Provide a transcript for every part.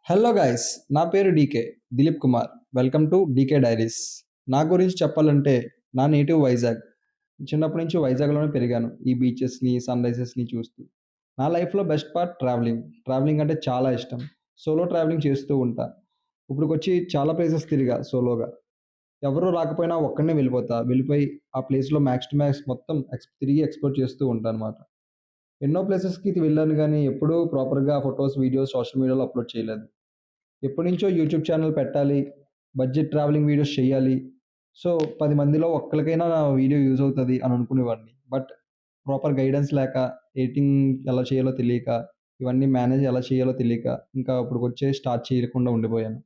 Hello guys, నా పేరు D K Dileep Kumar. Welcome to D K diaries. నా గురించి చెప్పాలంటే నా నేటివ్ వైజాగ్. చిన్నప్పటి నుంచి వైజాగ్లోనే పెరిగాను. ఈ బీచెస్ని, సన్ రైజెస్ని చూస్తూ. నా లైఫ్లో బెస్ట్ పార్ట్ ట్రావెలింగ్. ట్రావెలింగ్ అంటే చాలా ఇష్టం. సోలో ట్రావెలింగ్ చేస్తూ ఉంటా. ఇప్పుడుకొచ్చి చాలా ప్లేసెస్ తిరిగా సోలోగా. ఎవరు రాకపోయినా ఒక్కడనే వెళ్ళిపోతా. వెళ్ళిపోయి ఆ ప్లేస్లో మ్యాక్స్ టు మ్యాక్స్ మొత్తం తిరిగి ఎక్స్ప్లోర్ చేస్తూ ఉంటాను అనమాట. ఎన్నో ప్లేసెస్కి వెళ్ళాను కానీ ఎప్పుడూ ప్రాపర్గా ఫొటోస్, వీడియోస్ సోషల్ మీడియాలో అప్లోడ్ చేయలేదు. ఎప్పటినుంచో యూట్యూబ్ ఛానల్ పెట్టాలి. బడ్జెట్ ట్రావెలింగ్ వీడియోస్ చేయాలి. సో, 10 మందిలో ఒక్కళ్ళకైనా నా వీడియో యూజ్ అవుతది అని అనుకునేవాడిని. బట్ ప్రాపర్ గైడెన్స్ లేక, ఎడిటింగ్ ఎలా చేయాలో తెలియక, ఇవన్నీ మేనేజ్ ఎలా చేయాలో తెలియక, ఇంకా ఇప్పటికొచ్చే స్టార్ట్ చేయకుండా ఉండిపోయాను.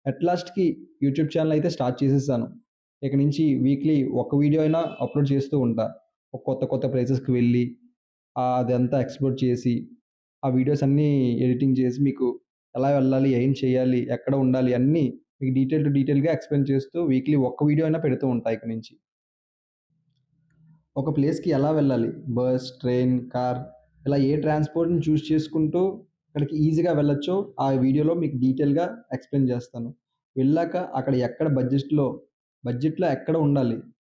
అట్ లాస్ట్‌కి యూట్యూబ్ ఛానల్ అయితే స్టార్ట్ చేసేసాను. ఇక నుంచి వీక్లీ ఒక వీడియో అయినా అప్‌లోడ్ చేస్తూ ఉంటా. కొత్త కొత్త ప్లేసెస్‌కి వెళ్ళి, అదంతా ఎక్స్‌ప్లోర్ చేసి, ఆ వీడియోస్ అన్నీ ఎడిటింగ్ చేసి మీకు ఎలా వెళ్ళాలి? ఏం చేయాలి? ఎక్కడ ఉండాలి? అన్నీ మీకు డీటెయిల్‌గా ఎక్స్‌ప్లెయిన్ చేస్తూ వీక్లీ ఒక్క వీడియో అయినా పెడుతూ ఉంటా ఇక నుంచి. ఒక ప్లేస్‌కి ఎలా వెళ్ళాలి? బస్, ట్రైన్, కార్ ఇలా ఏ ట్రాన్స్‌పోర్ట్‌ని చూజ్ చేసుకుంటూ అక్కడికి ఈజీగా వెళ్ళొచ్చో ఆ వీడియోలో మీకు డీటెయిల్‌గా ఎక్స్‌ప్లెయిన్ చేస్తాను. వెళ్ళాక అక్కడ ఎక్కడ బడ్జెట్‌లో ఎక్కడ ఉండాలి?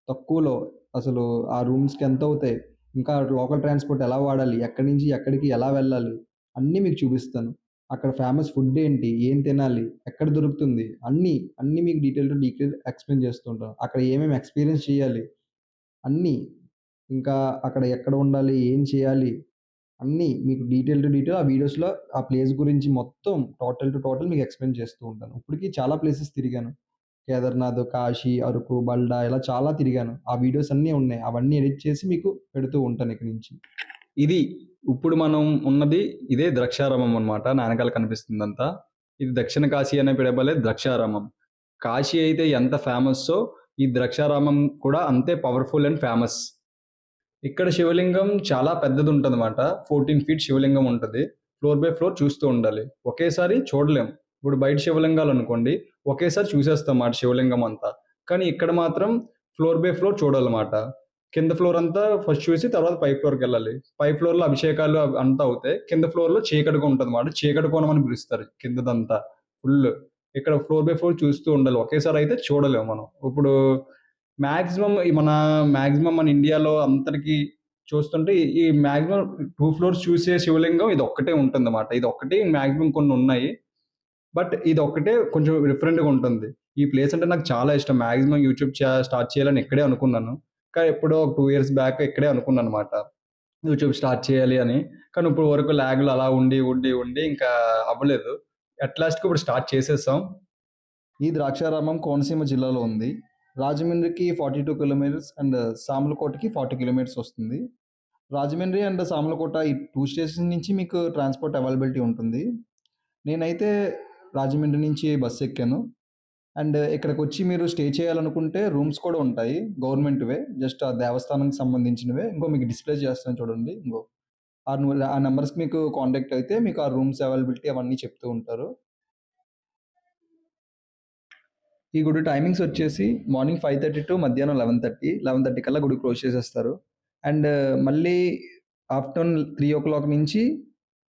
తక్కువలో అసలు ఆ రూమ్స్‌కి ఎంతవుతాయి? ఇంకా లోకల్ ట్రాన్స్‌పోర్ట్ ఎలా వాడాలి? ఎక్కడి నుంచి ఎక్కడికి ఎలా వెళ్ళాలి? అన్నీ మీకు చూపిస్తాను. అక్కడ ఫేమస్ ఫుడ్ ఏంటి? ఏం తినాలి? ఎక్కడ దొరుకుతుంది? అన్నీ మీకు డీటెయిల్ ఎక్స్‌ప్లెయిన్ చేస్తూ ఉంటాను. అక్కడ ఏమేమి ఎక్స్‌పీరియన్స్ చేయాలి? అన్నీ. ఇంకా అక్కడ ఎక్కడ ఉండాలి? ఏం చేయాలి? అన్నీ మీకు డీటెయిల్ ఆ వీడియోస్‌లో ఆ ప్లేస్ గురించి మొత్తం టోటల్ మీకు ఎక్స్‌ప్లెయిన్ చేస్తూ ఉంటాను. ఇప్పటికి చాలా ప్లేసెస్ తిరిగాను. కేదార్‌నాథ్, కాశీ, అరకు, బల్డా ఇలా చాలా తిరిగాను. ఆ వీడియోస్ అన్నీ ఉన్నాయి. అవన్నీ ఎడిట్ చేసి మీకు పెడుతూ ఉంటాను ఇక నుంచి. ఇది ఇప్పుడు మనం ఉన్నది ఇదే ద్రాక్షారామం అన్నమాట. నా ఎనకాల కనిపిస్తుందంతా. ఇది దక్షిణ కాశీ అనే పిలువబడే ద్రాక్షారామం. కాశీ అయితే ఎంత ఫేమస్సో ఈ ద్రాక్షారామం కూడా అంతే పవర్‌ఫుల్ అండ్ ఫేమస్. ఇక్కడ శివలింగం చాలా పెద్దదుంటదనమాట. 14 ఫీట్ శివలింగం ఉంటది. ఫ్లోర్ బై ఫ్లోర్ చూస్తూ ఉండాలి. ఒకేసారి చూడలేం. ఇప్పుడు బయట శివలింగాలనుకోండి, ఒకేసారి చూసేస్తాం మాట శివలింగం అంతా. కానీ ఇక్కడ మాత్రం ఫ్లోర్ బై ఫ్లోర్ చూడాలమాట. కింద ఫ్లోర్ అంతా ఫస్ట్ చూసి తర్వాత పై ఫ్లోర్‌కెళ్ళాలి. పై ఫ్లోర్‌లో అభిషేకాలు అంతా అవుతాయి. కింద ఫ్లోర్‌లో చీకటిగా ఉంటదన్నమాట. చీకటి కోణం అని పిలుస్తారు కిందదంతా ఫుల్లు. ఇక్కడ ఫ్లోర్ బై ఫ్లోర్ చూస్తూ ఉండాలి. ఒకేసారి అయితే చూడలేము మనం. ఇప్పుడు మాక్సిమం మన ఇండియాలో అంతటికి చూస్తుంటే ఈ మాక్సిమం 2 ఫ్లోర్స్ చూసే శివలింగం ఇదొక్కటే ఉంటుందన్నమాట. ఇదొక్కటి మాక్సిమం కొన్నున్నాయి. బట్ ఇదొక్కటే కొంచెం డిఫరెంట్‌గా ఉంటుంది. ఈ ప్లేస్ అంటే నాకు చాలా ఇష్టం. మాక్సిమం యూట్యూబ్ స్టార్ట్ చేయాలని ఇక్కడే అనుకున్నాను. కానీ ఎప్పుడో ఒక 2 ఇయర్స్ బ్యాక్ ఇక్కడే అనుకున్నానన్నమాట. యూట్యూబ్ స్టార్ట్ చేయాలి అని. కానీ ఇప్పుడు వరకు లాగ్‌లో అలా ఉండి ఇంకా అవ్వలేదు. అట్ లాస్ట్‌కి ఇప్పుడు స్టార్ట్ చేసేసాం. ఈ ద్రాక్షారామం కోనసీమ జిల్లాలో ఉంది. రాజమండ్రికి 42 కిలోమీటర్స్ అండ్ సామర్లకోటకి 40 కిలోమీటర్స్ వస్తుంది. రాజమండ్రి అండ్ సామర్లకోట ఈ 2 స్టేషన్స్ నుంచి మీకు ట్రాన్స్‌పోర్ట్ అవైలబిలిటీ ఉంటుంది. నేనైతే రాజమండ్రి నుంచి బస్ ఎక్కాను. అండ్ ఇక్కడికొచ్చి మీరు స్టే చేయాలనుకుంటే రూమ్స్ కూడా ఉంటాయి. గవర్నమెంట్‌వే. జస్ట్ ఆ దేవస్థానంకి సంబంధించినవే. మీకు డిస్‌ప్లే చేస్తాను చూడండి. ఆ నంబర్స్‌కి మీకు కాంటాక్ట్ అయితే మీకు ఆ రూమ్స్ అవైలబిలిటీ అవన్నీ చెప్తూ ఉంటారు. ఈ గుడి టైమింగ్స్ వచ్చేసి మార్నింగ్ 5:30 టు మధ్యాహ్నం 11:30. 11:30 కల్లా గుడి క్లోజ్ చేసేస్తారు. అండ్ మళ్ళీ ఆఫ్టర్‌నూన్ 3:00 నుంచి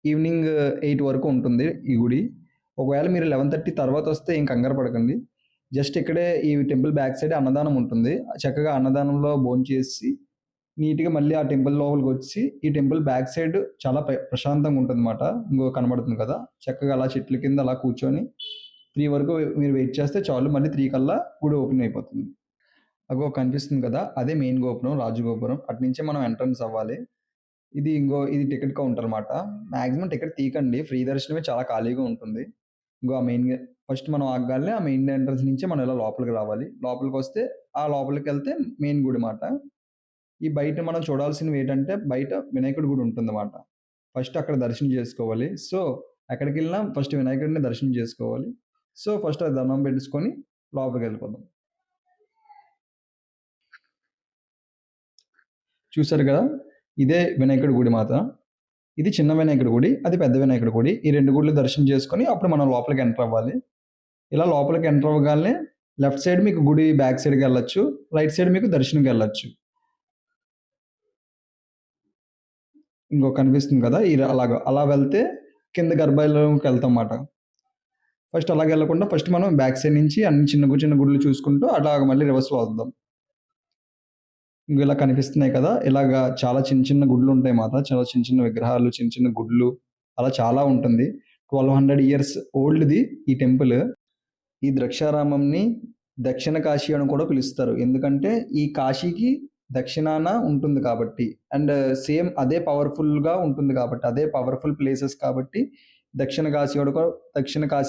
ఈవినింగ్ 8 వరకు ఉంటుంది ఈ గుడి. ఒకవేళ మీరు 11:30 తర్వాత వస్తే ఏం కంగారు పడకండి. జస్ట్ ఇక్కడే ఈ టెంపుల్ బ్యాక్ సైడ్ అన్నదానం ఉంటుంది. చక్కగా అన్నదానంలో భోంచేసి నీట్‌గా మళ్ళీ ఆ టెంపుల్ లోపలికొచ్చి ఈ టెంపుల్ బ్యాక్ సైడ్ చాలా ప్రశాంతంగా ఉంటుందన్నమాట. కనబడుతుంది కదా! చక్కగా అలా చెట్ల కింద అలా కూర్చొని 3 వరకు మీరు వెయిట్ చేస్తే చాలు. మళ్ళీ 3 కల్లా గుడి ఓపెన్ అయిపోతుంది. కనిపిస్తుంది కదా! అదే మెయిన్ గోపురం, రాజగోపురం. అటునుంచే మనం ఎంట్రన్స్ అవ్వాలి. ఇది టికెట్ కౌంటర్ మాట. మాక్సిమం టికెట్ తీయకండి. ఫ్రీ దర్శనమే చాలా ఖాళీగా ఉంటుంది. ఆ మెయిన్‌గా ఫస్ట్ మనం ఆగగానే ఆ మెయిన్ ఎంట్రన్స్ నుంచే మనం ఇలా లోపలికి రావాలి. లోపలికొస్తే ఆ లోపలికెళ్తే మెయిన్ గుడి మాట. ఈ బయట మనం చూడాల్సినవి ఏంటంటే బయట వినాయకుడి గుడి ఉంటుందన్నమాట. ఫస్ట్ అక్కడ దర్శనం చేసుకోవాలి. సో, ఎక్కడికెళ్ళినా ఫస్ట్ వినాయకుడిని దర్శనం చేసుకోవాలి. సో, ఫస్ట్ అది దండం పెట్టేసుకొని లోపలికెళ్ళిపోదాం. చూసారు కదా! ఇదే వినాయకుడి గుడి మాట. ఇది చిన్న వినాయకుడి గుడి. అది పెద్ద వినాయకుడి గుడి. ఈ 2 గుడులు దర్శనం చేసుకొని అప్పుడు మనం లోపలికి ఎంటర్ అవ్వాలి. ఇలా లోపలికి ఎంటర్ అవ్వగానే లెఫ్ట్ సైడ్ మీకు గుడి బ్యాక్ సైడ్‌కెళ్ళొచ్చు. రైట్ సైడ్ మీకు దర్శనంకెళ్ళొచ్చు. కనిపిస్తుంది కదా! అలా వెళ్తే కింద గర్భాలయంకెళ్తాం మాట. ఫస్ట్ అలాగ వెళ్ళకుండా ఫస్ట్ మనం బ్యాక్ సైడ్ నుంచి అన్ని చిన్న చిన్న గుడులు చూసుకుంటూ అలాగ మళ్ళీ రివర్స్‌లో వద్దాం. ఇంగో ఇలా కనిపిస్తున్నాయి కదా! ఇలాగా చాలా చిన్న చిన్న గుడులు ఉంటాయి మాట. చాలా చిన్న చిన్న విగ్రహాలు, చిన్న చిన్న గుడులు అలా చాలా ఉంటుంది. 1200 ఇయర్స్ ఓల్డ్‌ది ఈ టెంపుల్. ఈ ద్రక్షారామంని దక్షిణ కాశీ అని కూడా పిలుస్తారు. ఎందుకంటే ఈ కాశీకి దక్షిణాన ఉంటుంది కాబట్టి. అండ్ సేమ్ అదే పవర్‌ఫుల్‌గా ఉంటుంది కాబట్టి. అదే పవర్‌ఫుల్ ప్లేసెస్ కాబట్టి దక్షిణ కాశీ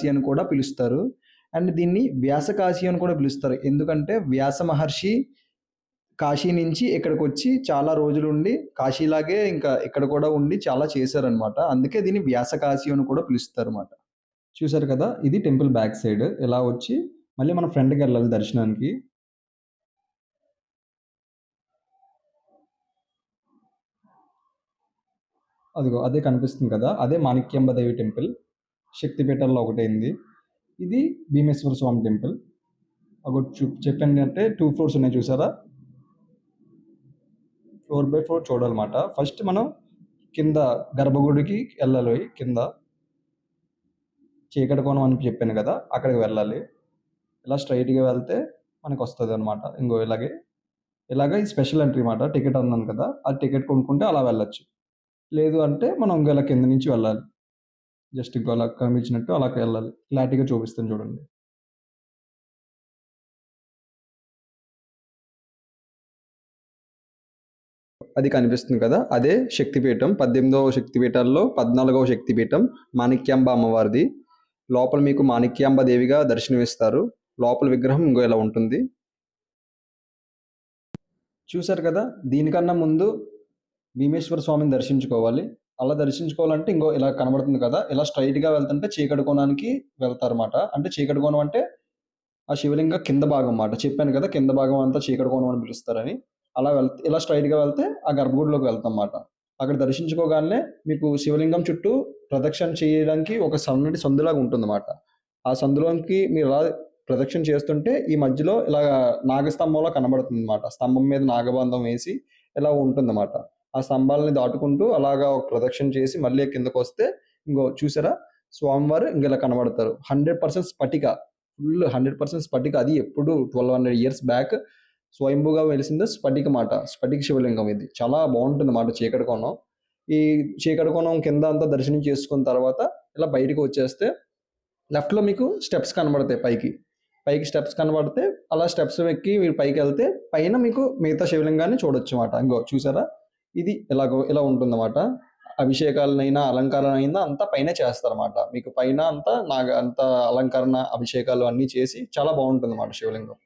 అని కూడా పిలుస్తారు. అండ్ దీన్ని వ్యాస కాశీ అని కూడా పిలుస్తారు. ఎందుకంటే వ్యాస మహర్షి కాశీ నుంచి ఇక్కడికొచ్చి చాలా రోజులుండి కాశీలాగే ఇంకా ఇక్కడ కూడా ఉండి చాలా చేశారనమాట. అందుకే దీన్ని వ్యాస కాశీ అని కూడా పిలుస్తారన్నమాట. చూసారు కదా! ఇది టెంపుల్ బ్యాక్ సైడ్. ఇలా వచ్చి మళ్ళీ మనం ఫ్రంట్‌కెళ్ళాలి దర్శనానికి. అదిగో అదే కనిపిస్తుంది కదా! అదే మాణిక్యాంబ దేవి టెంపుల్. శక్తిపీఠాల్లో ఒకటైంది. ఇది భీమేశ్వర స్వామి టెంపుల్. అగో చెప్పాను అంటే 2 ఫ్లోర్స్ ఉన్నాయి చూసారా? 4/4 చూడాలన్నమాట. ఫస్ట్ మనం కింద గర్భగుడికి ఎళ్ళాలి కింద. చీకటి కోణం అని చెప్పాను కదా! అక్కడికి వెళ్ళాలి. ఇలా స్ట్రెయిట్‌గా వెళ్తే మనకొస్తదనమాట. ఇంగో ఇలాగే ఈ స్పెషల్ ఎంట్రీ మాట. టికెట్ అన్నాను కదా! ఆ టికెట్ కొనుక్కుంటే అలా వెళ్ళొచ్చు. లేదు అంటే మనం ఇంగో ఇలా కింద నుంచి వెళ్ళాలి. జస్ట్ ఇంకో అలా కనిపించినట్టు అలా వెళ్ళాలి. క్లారిటీగా చూపిస్తాను చూడండి. అది కనిపిస్తుంది కదా! అదే శక్తిపీఠం. 18వ శక్తిపీఠాల్లో 14వ శక్తిపీఠం మాణిక్యాంబ అమ్మవారిది. లోపల మీకు మాణిక్యాంబ దేవిగా దర్శనమిస్తారు. లోపల విగ్రహం ఇంగో ఇలా ఉంటుంది. చూసారు కదా! దీనికన్నా ముందు భీమేశ్వర స్వామిని దర్శించుకోవాలి. అలా దర్శించుకోవాలంటే ఇంగో ఇలా కనబడుతుంది కదా! ఇలా స్ట్రెయిట్‌గా వెళ్తుంటే చీకటి కోణానికి వెళ్తారన్నమాట. అంటే చీకటి కోణం అంటే ఆ శివలింగ కింద భాగం మాట. చెప్పాను కదా! కింద భాగం అంతా చీకటి కోణం అని పిలుస్తారని. అలా ఇలా స్ట్రెయిట్‌గా వెళ్తే ఆ గర్భగుడిలోకి వెళ్తాం మాట. అక్కడ దర్శించుకోగానే మీకు శివలింగం చుట్టూ ప్రదక్షిణ చేయడానికి ఒక సన్నటి సందులాగా ఉంటుందన్నమాట. ఆ సందులోకి మీరు అలా ప్రదక్షిణ చేస్తుంటే ఈ మధ్యలో ఇలా నాగస్తంభంలా కనబడుతుందన్నమాట. స్తంభం మీద నాగబంధం వేసి ఇలా ఉంటుందన్నమాట. ఆ స్తంభాలని దాటుకుంటూ అలాగా ఒక ప్రదక్షిణ చేసి మళ్ళీ కిందకొస్తే ఇంగో చూసారా? స్వామివారు ఇంగ ఇలా కనబడతారు. 100% స్ఫటిక. ఫుల్ 100% స్ఫటిక. అది ఎప్పుడు 1200 ఇయర్స్ బ్యాక్ స్వయంభూగా వెలిసింది స్ఫటిక మాట. స్ఫటిక శివలింగం ఇది. చాలా బావుంటుందన్నమాట చీకటి కోణం. ఈ చీకటి కోణం కింద అంతా దర్శనం చేసుకున్న తర్వాత ఇలా బయటికి వచ్చేస్తే లెఫ్ట్‌లో మీకు స్టెప్స్ కనబడతాయి పైకి. పైకి స్టెప్స్ కనబడితే అలా స్టెప్స్ ఎక్కి మీరు పైకెళ్తే పైన మీకు మిగతా శివలింగాన్ని చూడొచ్చుమాట. ఇంగో చూసారా? ఇది ఇలా ఉంటుందన్నమాట. అభిషేకాలనైనా, అలంకారాలైనా అంతా పైనే చేస్తారన్నమాట. మీకు పైన అంతా అలంకరణ, అభిషేకాలు అన్నీ చేసి చాలా బావుంటుందన్నమాట శివలింగం.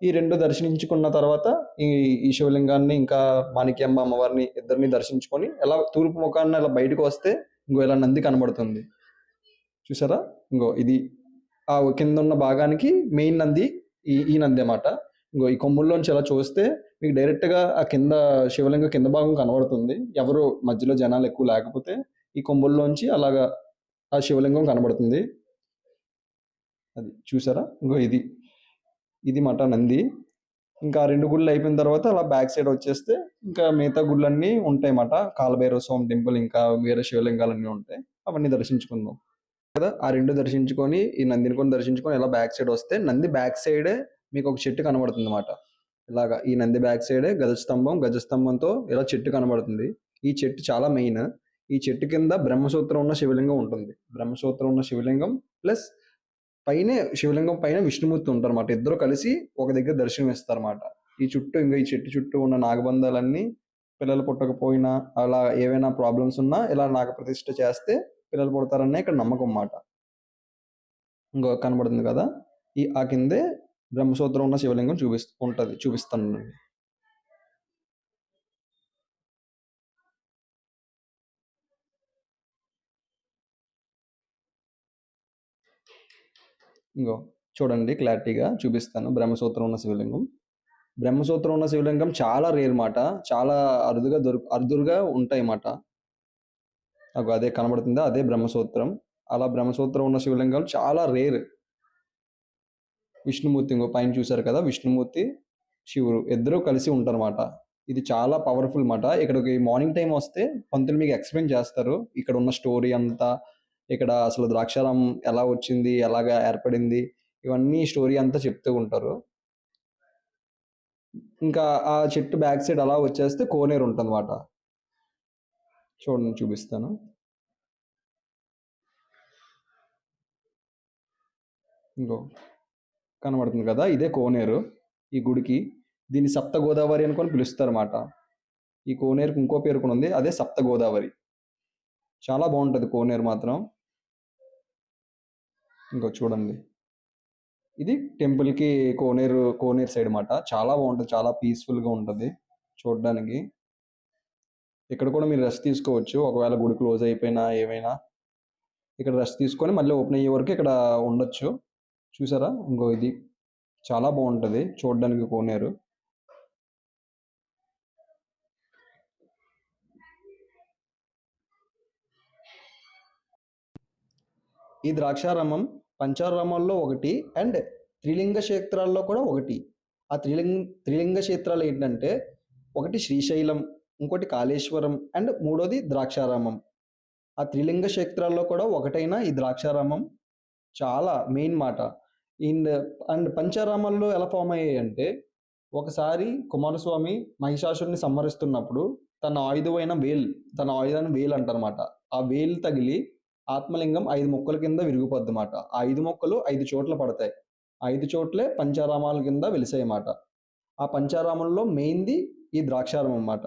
ఈ 2 దర్శించుకున్న తర్వాత ఈ ఈ శివలింగాన్ని ఇంకా మాణిక్యాంబ అమ్మవారిని ఇద్దరిని దర్శించుకొని ఇలా తూర్పు ముఖాన ఇలా బయటకు వస్తే ఇంగో ఇలా నంది కనబడుతుంది. చూసారా? ఇంగో ఇది ఆ కిందున్న భాగానికి మెయిన్ నంది ఈ నందే మాట. ఇంగో ఈ కొమ్ముల్లోంచి ఇలా చూస్తే మీకు డైరెక్ట్‌గా ఆ కింద శివలింగం కింద భాగం కనబడుతుంది. ఎవరు మధ్యలో జనాలు ఎక్కువ లేకపోతే ఈ కొమ్ముల్లోంచి అలాగా ఆ శివలింగం కనబడుతుంది. అది చూసారా? ఇంగో ఇది మాట నంది. ఇంకా 2 గుళ్ళు అయిపోయిన తర్వాత అలా బ్యాక్ సైడ్ వచ్చేస్తే ఇంకా మిగతా గుళ్ళన్నీ ఉంటాయి మాట. కాలభైరవ స్వామి టెంపుల్ ఇంకా వేరే శివలింగాలన్నీ ఉంటాయి. అవన్నీ దర్శించుకుందాం. ఆ 2 దర్శించుకొని, ఈ నందిని కూడా దర్శించుకొని ఇలా బ్యాక్ సైడ్ వస్తే నంది బ్యాక్ సైడే మీకు ఒక చెట్టు కనబడుతుందన్నమాట. ఇలాగా ఈ నంది బ్యాక్ సైడే గజస్తంభంతో ఇలా చెట్టు కనబడుతుంది. ఈ చెట్టు చాలా మెయిన్. ఈ చెట్టు కింద బ్రహ్మసూత్రం ఉన్న శివలింగం ఉంటుంది. బ్రహ్మసూత్రం ఉన్న శివలింగం ప్లస్ శివలింగం పైన విష్ణుమూర్తి ఉంటారన్నమాట. ఇద్దరు కలిసి ఒక దగ్గర దర్శనం ఇస్తారన్నమాట. ఈ చెట్టు చుట్టూ ఉన్న నాగబంధాలన్నీ పిల్లలు పుట్టకపోయినా అలా ఏవైనా ప్రాబ్లమ్స్ ఉన్నా ఇలా నాగప్రతిష్ఠ చేస్తే పిల్లలు పుడతారనే ఇక్కడ నమ్మకం మాట. ఇంగో కనబడుతుంది కదా! ఆ కిందే బ్రహ్మసూత్రం ఉన్న శివలింగం చూపిస్తానండి. ఇంగో చూడండి క్లారిటీగా చూపిస్తాను బ్రహ్మసూత్రం ఉన్న శివలింగం. బ్రహ్మసూత్రం ఉన్న శివలింగం చాలా రేర్ మాట. చాలా అరుదుగా ఉంటాయి మాట. అగో అదే కనబడుతుందా? అదే బ్రహ్మసూత్రం. అలా బ్రహ్మసూత్రం ఉన్న శివలింగాలు చాలా రేర్. విష్ణుమూర్తి ఇంగో పైన చూసారు కదా! విష్ణుమూర్తి, శివుడు ఇద్దరూ కలిసి ఉంటారన్నమాట. ఇది చాలా పవర్‌ఫుల్ మాట. ఇక్కడికి మార్నింగ్ టైమ్ వస్తే పంతులు మీకు ఎక్స్‌ప్లెయిన్ చేస్తారు. ఇక్కడ ఉన్న స్టోరీ అంతా, ఇక్కడ అసలు ద్రాక్షారామం ఎలా వచ్చింది, ఎలాగా ఏర్పడింది, ఇవన్నీ స్టోరీ అంతా చెప్తూ ఉంటారు. ఇంకా ఆ చెట్టు బ్యాక్ సైడ్ అలా వచ్చేస్తే కోనేరు ఉంటుందన్నమాట. చూడండి చూపిస్తాను. ఇంకో కనబడుతుంది కదా, ఇదే కోనేరు. ఈ గుడికి దీన్ని సప్త గోదావరి అనుకొని పిలుస్తారన్నమాట. ఈ కోనేరుకి ఇంకో పేరు కూడా ఉంది, అదే సప్త గోదావరి. చాలా బాగుంటుంది కోనేరు మాత్రం. ఇంకో చూడండి, ఇది టెంపుల్కి కోనేరు సైడ్ అన్నమాట. చాలా బాగుంటుంది, చాలా పీస్ఫుల్గా ఉంటుంది చూడడానికి. ఇక్కడ కూడా మీరు రెస్ట్ తీసుకోవచ్చు, ఒకవేళ గుడి క్లోజ్ అయిపోయినా ఏమైనా ఇక్కడ రెస్ట్ తీసుకొని మళ్ళీ ఓపెన్ అయ్యే వరకు ఇక్కడ ఉండొచ్చు. చూసారా, ఇంకో ఇది చాలా బాగుంటుంది చూడడానికి కోనేరు. ఈ ద్రాక్షారామం పంచారామాల్లో ఒకటి అండ్ త్రిలింగ క్షేత్రాల్లో కూడా ఒకటి. ఆ త్రిలింగ క్షేత్రాలు ఏంటంటే, ఒకటి శ్రీశైలం, ఇంకోటి కాళేశ్వరం అండ్ మూడోది ద్రాక్షారామం. ఆ త్రిలింగ క్షేత్రాల్లో కూడా ఒకటైన ఈ ద్రాక్షారామం చాలా మెయిన్ మాట. అండ్ అండ్ పంచారామాల్లో ఎలా ఫామ్ అయ్యాయి అంటే, ఒకసారి కుమారస్వామి మహిషాసురుని సంహరిస్తున్నప్పుడు తన ఆయుధాన్ని వేలు అంటారన్నమాట. ఆ వేలు తగిలి ఆత్మలింగం 5 ముక్కల కింద విరిగిపోద్దన్నమాట. ఆ 5 ముక్కలు 5 చోట్ల పడతాయి. ఆ 5 చోట్లే పంచారామాల కింద వెలిసాయన్నమాట. ఆ పంచారామంలో మెయిన్ది ఈ ద్రాక్షారామం అన్నమాట.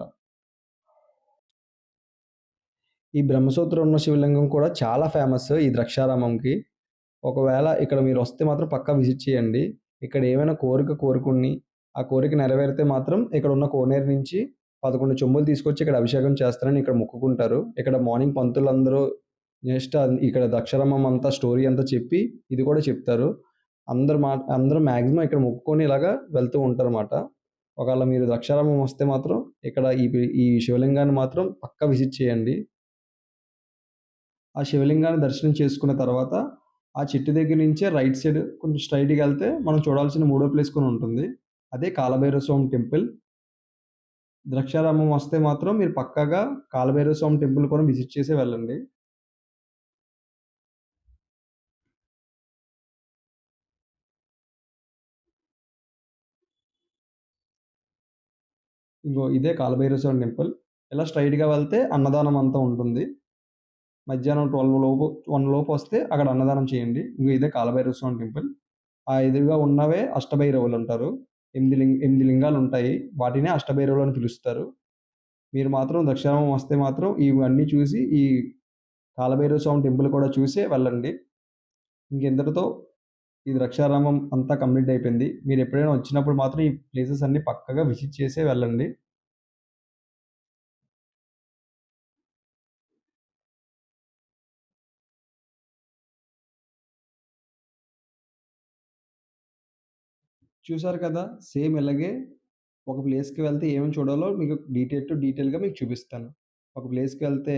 ఈ బ్రహ్మసూత్రం ఉన్న శివలింగం కూడా చాలా ఫేమస్ ఈ ద్రాక్షారామంకి. ఒకవేళ ఇక్కడ మీరు వస్తే మాత్రం పక్కా విజిట్ చేయండి. ఇక్కడ ఏమైనా కోరుకుని ఆ కోరిక నెరవేరితే మాత్రం ఇక్కడ ఉన్న కోనేరు నుంచి 11 చెంబులు తీసుకొచ్చి ఇక్కడ అభిషేకం చేస్తారని ఇక్కడ మొక్కుకుంటారు. ఇక్కడ మార్నింగ్ పంతులందరూ నెక్స్ట్ ఇక్కడ ద్రాక్షారామం అంతా స్టోరీ అంతా చెప్పి ఇది కూడా చెప్తారు. అందరూ మ్యాక్సిమం ఇక్కడ మొక్కుకొని ఇలాగా వెళ్తూ ఉంటారన్నమాట. ఒకవేళ మీరు ద్రాక్షారామం వస్తే మాత్రం ఇక్కడ ఈ శివలింగాన్ని మాత్రం పక్కా విజిట్ చేయండి. ఆ శివలింగాన్ని దర్శనం చేసుకున్న తర్వాత ఆ చెట్టు దగ్గర నుంచే రైట్ సైడ్ కొంచెం స్ట్రైట్‌గా వెళ్తే మనం చూడాల్సిన మూడో ప్లేస్ కూడా ఉంటుంది. అదే కాలభైరవ స్వామి టెంపుల్. ద్రాక్షారామం వస్తే మాత్రం మీరు పక్కాగా కాలభైరవ స్వామి టెంపుల్ కూడా విజిట్ చేసే వెళ్ళండి. ఇగో ఇదే కాలభైరవ స్వామి టెంపుల్. ఇలా స్ట్రెయిట్‌గా వెళ్తే అన్నదానం అంతా ఉంటుంది. మధ్యాహ్నం 1 లోపు వస్తే అక్కడ అన్నదానం చేయండి. ఇగో ఇదే కాలభైరవ స్వామి టెంపుల్. ఆ ఎదురుగా ఉన్నవే అష్టభైరవులు అంటారు. 8 లింగాలు ఉంటాయి. వాటినే అష్టభైరవులు అని పిలుస్తారు. మీరు మాత్రం ద్రాక్షారామం వస్తే మాత్రం ఇవన్నీ చూసి ఈ కాలభైరవ స్వామి టెంపుల్ కూడా చూసే వెళ్ళండి. ఇంకింతటితో ఈ ద్రాక్షారామం అంతా కంప్లీట్ అయిపోయింది. మీరు ఎప్పుడైనా వచ్చినప్పుడు మాత్రం ఈ ప్లేసెస్ అన్నీ పక్కాగా విజిట్ చేసే వెళ్ళండి. చూసారు కదా! సేమ్ ఇలాగే ఒక ప్లేస్‌కి వెళ్తే ఏమేమి చూడాలో మీకు డీటెయిల్‌గా మీకు చూపిస్తాను. ఒక ప్లేస్‌కి వెళ్తే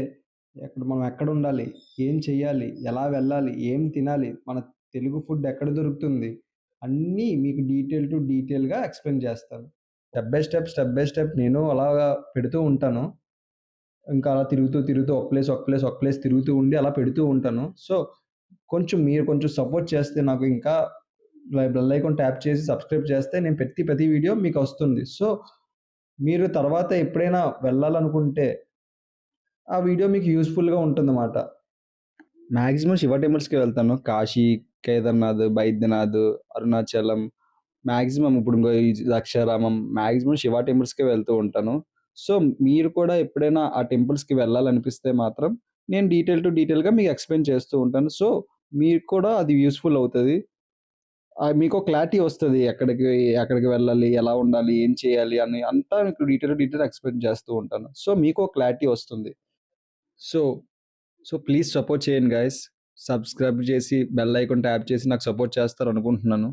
మనం ఎక్కడుండాలి? ఏం చెయ్యాలి? ఎలా వెళ్ళాలి? ఏం తినాలి? మన తెలుగు ఫుడ్ ఎక్కడ దొరుకుతుంది? అన్నీ మీకు డీటెయిల్‌గా ఎక్స్‌ప్లెయిన్ చేస్తాను. స్టెప్ బై స్టెప్ నేను అలాగా పెడుతూ ఉంటాను. ఇంకా అలా తిరుగుతూ ఒక ప్లేస్ తిరుగుతూ ఉండి అలా పెడుతూ ఉంటాను. సో, మీరు కొంచెం సపోర్ట్ చేస్తే నాకు ఇంకా బెల్ ఐకాన్ ట్యాప్ చేసి సబ్స్క్రైబ్ చేస్తే నేను ప్రతి వీడియో మీకొస్తుంది. సో, మీరు తర్వాత ఎప్పుడైనా వెళ్ళాలనుకుంటే ఆ వీడియో మీకు యూజ్‌ఫుల్‌గా ఉంటుందన్నమాట. మాక్సిమం శివ టెంపుల్స్‌కే వెళ్తాను. కాశీ, కేదార్‌నాథ్, బైద్యనాథ్, అరుణాచలం, మాక్సిమం ఇప్పుడు ఇంగో ఈ ద్రాక్షారామం, మాక్సిమం శివ టెంపుల్స్‌కే వెళ్తూ ఉంటాను. సో, మీరు కూడా ఎప్పుడైనా ఆ టెంపుల్స్‌కి వెళ్ళాలనిపిస్తే మాత్రం నేను డీటెయిల్‌గా మీకు ఎక్స్‌ప్లెయిన్ చేస్తూ ఉంటాను. సో, మీకు కూడా అది యూజ్‌ఫుల్ అవుతది. మీకో క్లారిటీ వస్తది. ఎక్కడికి వెళ్ళాలి? ఎలా ఉండాలి? ఏం చేయాలి? అని అంతా మీకు డీటెయిల్‌గా ఎక్స్‌ప్లెయిన్ చేస్తూ ఉంటాను. సో, మీకో క్లారిటీ వస్తుంది. సో, ప్లీజ్ సపోర్ట్ చేయండి గైస్. సబ్స్క్రైబ్ చేసి బెల్ ఐకాన్ ట్యాప్ చేసి నాకు సపోర్ట్ చేస్తారనుకుంటున్నాను.